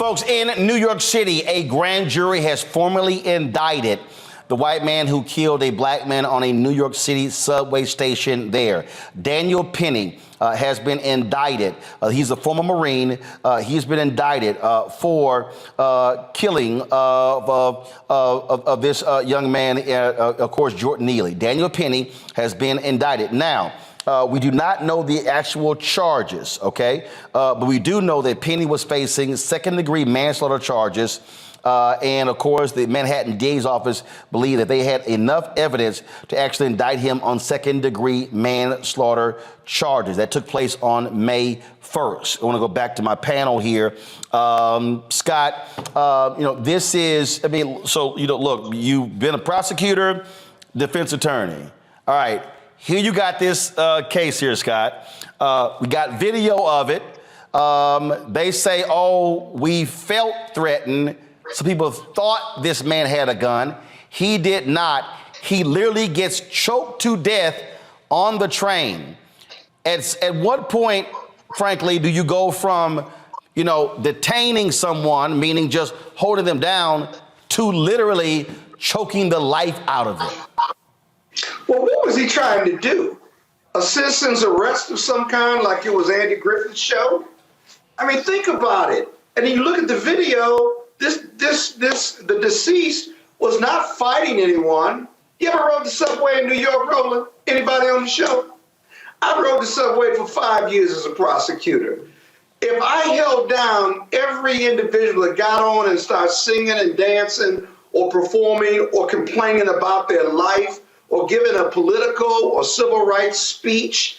Folks, in New York City, a grand jury has formally indicted the white man who killed a black man on a New York City subway station there. Daniel Penny has been indicted. He's a former Marine. He's been indicted for killing of this young man, of course, Jordan Neely. Daniel Penny has been indicted. Now, we do not know the actual charges, okay? But we do know that Penny was facing second-degree manslaughter charges. And of course, the Manhattan DA's office believed that they had enough evidence to actually indict him on second-degree manslaughter charges. That took place on May 1st. I want to go back to my panel here. Scott, this is, look, you've been a prosecutor, defense attorney. All right, here you got this case here, Scott. We got video of it. They say, oh, we felt threatened. Some people thought this man had a gun. He did not. He literally gets choked to death on the train. At what point, frankly, do you go from, detaining someone, meaning just holding them down, to literally choking the life out of them? Well, what was he trying to do? A citizen's arrest of some kind, like it was Andy Griffith's show? I mean, think about it. And you look at the video. The deceased was not fighting anyone. You ever rode the subway in New York, Roland? Anybody on the show? I rode the subway for 5 years as a prosecutor. If I held down every individual that got on and started singing and dancing or performing or complaining about their life or giving a political or civil rights speech,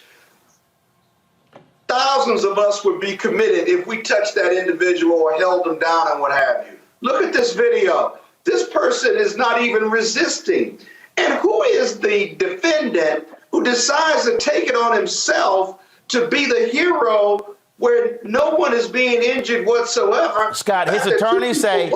thousands of us would be committed if we touched that individual or held them down and what have you. Look at this video. This person is not even resisting. And who is the defendant who decides to take it on himself to be the hero where no one is being injured whatsoever? Scott, his attorneys say,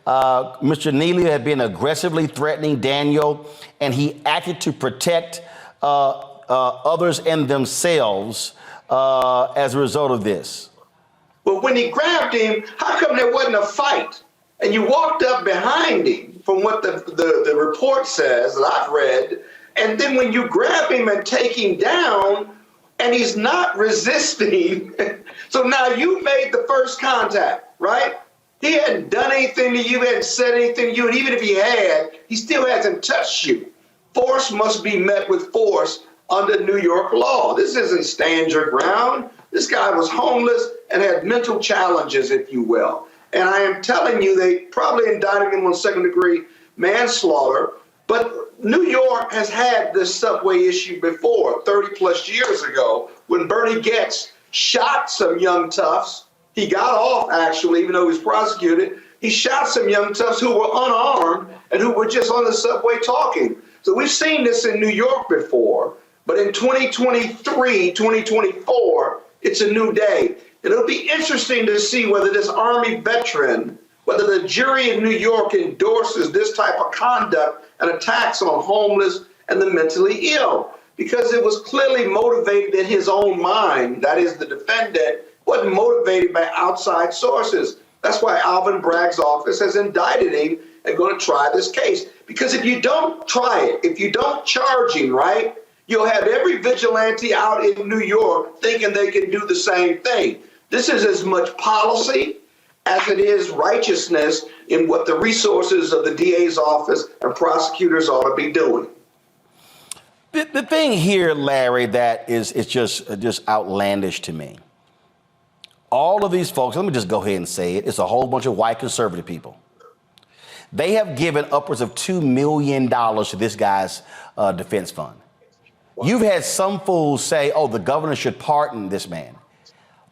Mr. Neely had been aggressively threatening Daniel, and he acted to protect others and themselves as a result of this. But when he grabbed him, how come there wasn't a fight? And you walked up behind him, from what the report says that I've read, and then when you grab him and take him down, and he's not resisting, so now you made the first contact, right? He hadn't done anything to you, hadn't said anything to you, and even if he had, he still hasn't touched you. Force must be met with force under New York law. This isn't stand your ground. This guy was homeless and had mental challenges, if you will. And I am telling you, they probably indicted him on second-degree manslaughter. But New York has had this subway issue before, 30-plus years ago, when Bernie Goetz shot some young toughs. He got off, actually, even though he was prosecuted. He shot some young toughs who were unarmed and who were just on the subway talking. So we've seen this in New York before. But in 2023, 2024, it's a new day. It'll be interesting to see whether this Army veteran, whether the jury in New York endorses this type of conduct and attacks on homeless and the mentally ill, because it was clearly motivated in his own mind. That is, the defendant wasn't motivated by outside sources. That's why Alvin Bragg's office has indicted him and going to try this case. Because if you don't try it, if you don't charge him, right, you'll have every vigilante out in New York thinking they can do the same thing. This is as much policy as it is righteousness in what the resources of the DA's office and prosecutors ought to be doing. The thing here, Larry, that is just outlandish to me. All of these folks, let me just go ahead and say it, it's a whole bunch of white conservative people. They have given upwards of $2 million to this guy's defense fund. You've had some fools say, oh, the governor should pardon this man.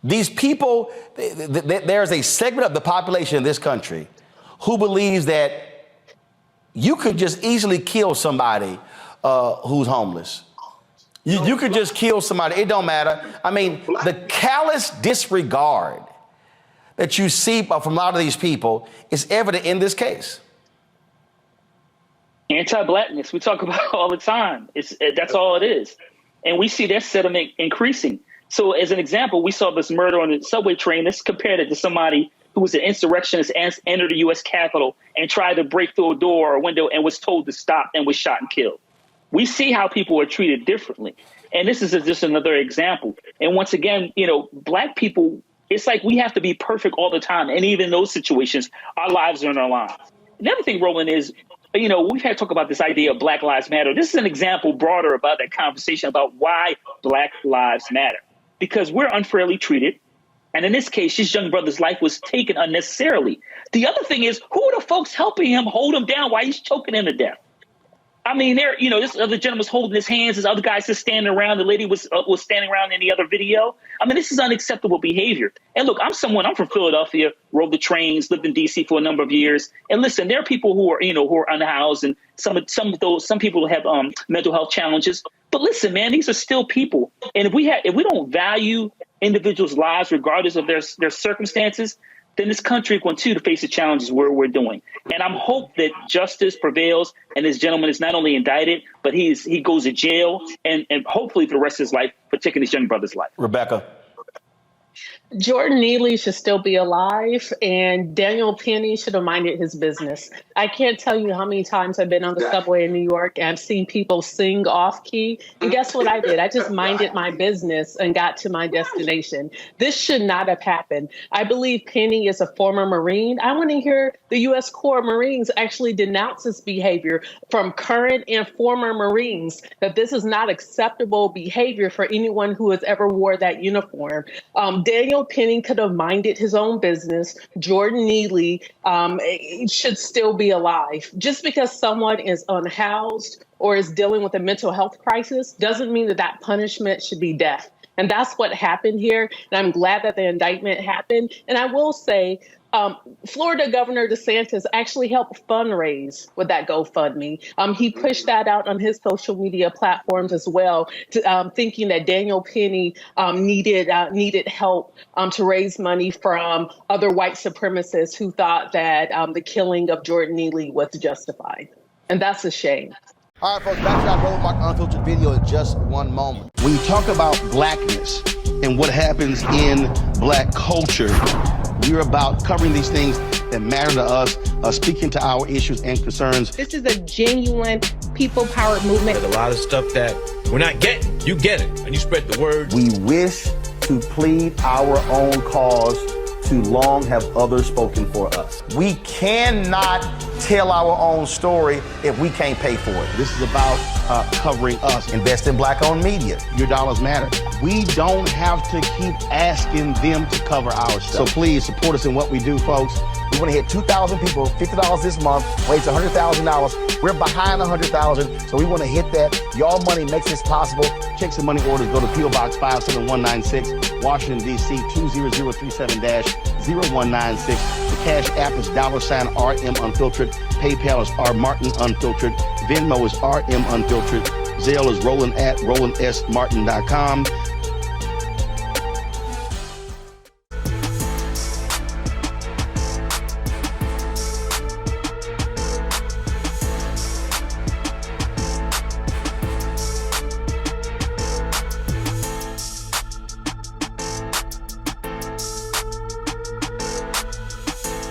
These people, there's a segment of the population in this country who believes that you could just easily kill somebody who's homeless. You could just kill somebody. It don't matter. I mean, the callous disregard that you see from a lot of these people is evident in this case. Anti-blackness, we talk about all the time. That's all it is. And we see that sentiment increasing. So as an example, we saw this murder on the subway train. Let's compare it to somebody who was an insurrectionist and entered the U.S. Capitol and tried to break through a door or a window and was told to stop and was shot and killed. We see how people are treated differently. And this is just another example. And once again, Black people, it's like we have to be perfect all the time. And even in those situations, our lives are in our lines. The other thing, Roland, is, we've had to talk about this idea of Black Lives Matter. This is an example broader about that conversation about why Black Lives Matter. Because we're unfairly treated. And in this case, his young brother's life was taken unnecessarily. The other thing is, who are the folks helping him hold him down while he's choking him to death? I mean, this other gentleman was holding his hands. This other guy's just standing around. The lady was standing around in the other video. I mean, this is unacceptable behavior. And look, I'm from Philadelphia, rode the trains, lived in D.C. for a number of years. And listen, there are people who are unhoused, and some people have mental health challenges. But listen, man, these are still people. And if we don't value individuals' lives, regardless of their circumstances, then this country is going to face the challenges we're doing. And I'm hope that justice prevails and this gentleman is not only indicted, but he goes to jail and hopefully for the rest of his life, for taking his young brother's life. Rebecca. Jordan Neely should still be alive, and Daniel Penny should have minded his business. I can't tell you how many times I've been on the subway in New York and I've seen people sing off key. And guess what I did? I just minded my business and got to my destination. This should not have happened. I believe Penny is a former Marine. I want to hear the U.S. Corps Marines actually denounce this behavior from current and former Marines, that this is not acceptable behavior for anyone who has ever wore that uniform. Daniel Penny could have minded his own business. Jordan Neely should still be alive. Just because someone is unhoused or is dealing with a mental health crisis doesn't mean that punishment should be death. And that's what happened here. And I'm glad that the indictment happened. And I will say, Florida Governor DeSantis actually helped fundraise with that GoFundMe. He pushed that out on his social media platforms as well, thinking that Daniel Penny needed help to raise money from other white supremacists who thought that the killing of Jordan Neely was justified. And that's a shame. All right, folks, back to that Roland Mark Unfiltered video in just one moment. When you talk about blackness and what happens in Black culture, we're about covering these things that matter to us, speaking to our issues and concerns. This is a genuine people-powered movement. There's a lot of stuff that we're not getting. You get it, and you spread the word. We wish to plead our own cause. Too long have others spoken for us. We cannot tell our own story if we can't pay for it. This is about covering us. Invest in Black-owned media. Your dollars matter. We don't have to keep asking them to cover our stuff. So please support us in what we do, folks. We want to hit 2,000 people, $50 this month, raise $100,000. We're behind 100,000, so we want to hit that. Y'all money makes this possible. Check some money orders. Go to P.O. Box 57196, Washington, D.C. 20037-0196. The Cash App is $RM Unfiltered. PayPal is R Martin Unfiltered. Venmo is RM Unfiltered. Zelle is Roland at RolandSMartin.com.